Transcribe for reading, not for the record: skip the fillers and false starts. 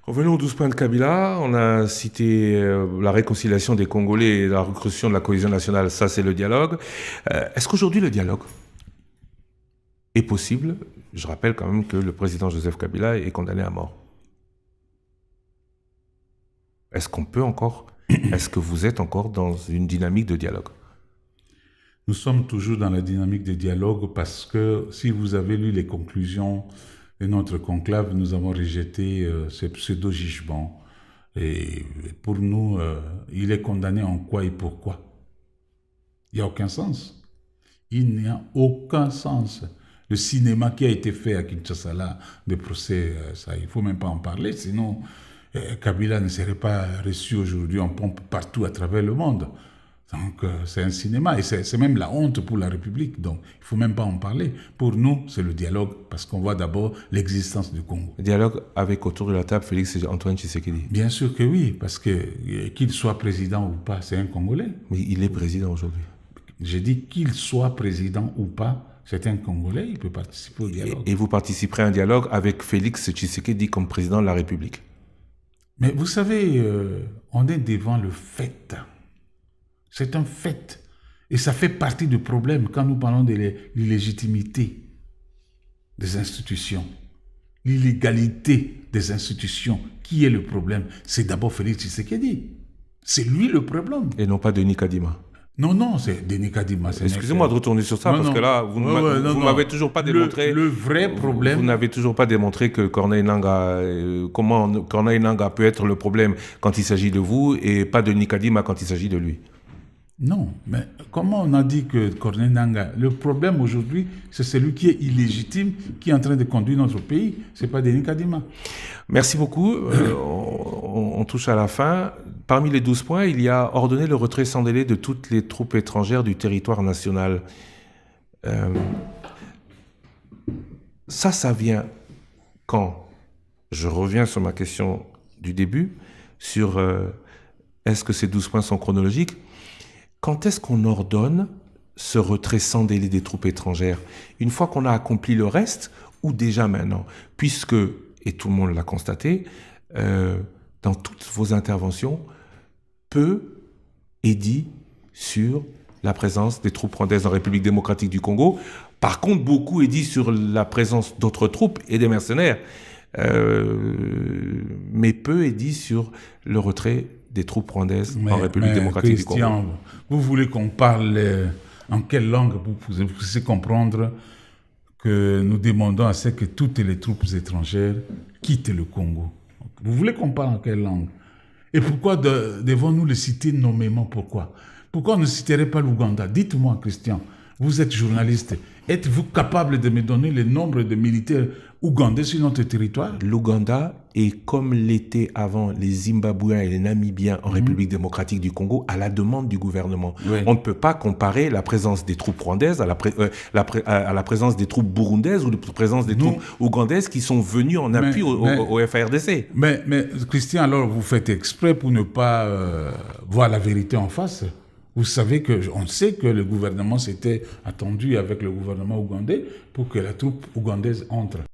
Revenons aux 12 points de Kabila. On a cité la réconciliation des Congolais et la recrution de la cohésion nationale. Ça, c'est le dialogue. Est-ce qu'aujourd'hui, le dialogue est possible? Je rappelle quand même que le président Joseph Kabila est condamné à mort. Est-ce qu'on peut encore... Est-ce que vous êtes encore dans une dynamique de dialogue? Nous sommes toujours dans la dynamique de dialogue parce que si vous avez lu les conclusions de notre conclave, nous avons rejeté ce pseudo-jugement. Et pour nous, il est condamné en quoi et pourquoi? Il n'y a aucun sens. Il n'y a aucun sens. Le cinéma qui a été fait à Kinshasa, là, de procès, ça, il ne faut même pas en parler, sinon Kabila ne serait pas reçu aujourd'hui en pompe partout à travers le monde. Donc, c'est un cinéma et c'est même la honte pour la République. Donc, il ne faut même pas en parler. Pour nous, c'est le dialogue parce qu'on voit d'abord l'existence du Congo. Le dialogue avec autour de la table Félix Antoine Tshisekedi? Bien sûr que oui, parce que qu'il soit président ou pas, c'est un Congolais. Mais il est président aujourd'hui. J'ai dit qu'il soit président ou pas, c'est un Congolais, il peut participer au dialogue. Et vous participerez à un dialogue avec Félix Tshisekedi comme président de la République? Mais vous savez, on est devant le fait. C'est un fait. Et ça fait partie du problème quand nous parlons de l'illégitimité des institutions. L'illégalité des institutions. Qui est le problème? C'est d'abord Félix Tshisekedi. C'est lui le problème. Et non pas Denis Kadima? Non, c'est Denis Kadima. Excusez-moi de retourner sur ça, parce que là, vous ne m'avez toujours pas démontré... Le vrai problème... Vous n'avez toujours pas démontré que Corneille Nangaa... comment Corneille Nangaa peut être le problème quand il s'agit de vous et pas Denis Kadima quand il s'agit de lui. Non, mais comment on a dit que Corneille Nangaa... Le problème aujourd'hui, c'est celui qui est illégitime, qui est en train de conduire notre pays. Ce n'est pas Denis Kadima. Merci beaucoup. On touche à la fin. Parmi les 12 points, il y a ordonné le retrait sans délai de toutes les troupes étrangères du territoire national. Ça vient quand? Je reviens sur ma question du début, sur est-ce que ces 12 points sont chronologiques? Quand est-ce qu'on ordonne ce retrait sans délai des troupes étrangères? Une fois qu'on a accompli le reste ou déjà maintenant? Puisque, et tout le monde l'a constaté, dans toutes vos interventions, peu est dit sur la présence des troupes rwandaises en République démocratique du Congo. Par contre, beaucoup est dit sur la présence d'autres troupes et des mercenaires. Mais peu est dit sur le retrait des troupes rwandaises en République démocratique du Congo. Christian, vous voulez qu'on parle en quelle langue pour que vous puissiez comprendre que nous demandons à ce que toutes les troupes étrangères quittent le Congo? Vous voulez qu'on parle en quelle langue? Et pourquoi devons-nous les citer nommément? Pourquoi on ne citerait pas l'Ouganda? Dites-moi, Christian, vous êtes journaliste. Êtes-vous capable de me donner le nombre de militaires ougandais sur notre territoire? L'Ouganda est comme l'étaient avant les Zimbabwéens et les Namibiens en République démocratique du Congo à la demande du gouvernement. Oui. On ne peut pas comparer la présence des troupes rwandaises à la présence des troupes burundaises ou la présence des troupes ougandaises qui sont venues en appui au FARDC. Mais Christian, alors vous faites exprès pour ne pas voir la vérité en face. Vous savez on sait que le gouvernement s'était attendu avec le gouvernement ougandais pour que la troupe ougandaise entre.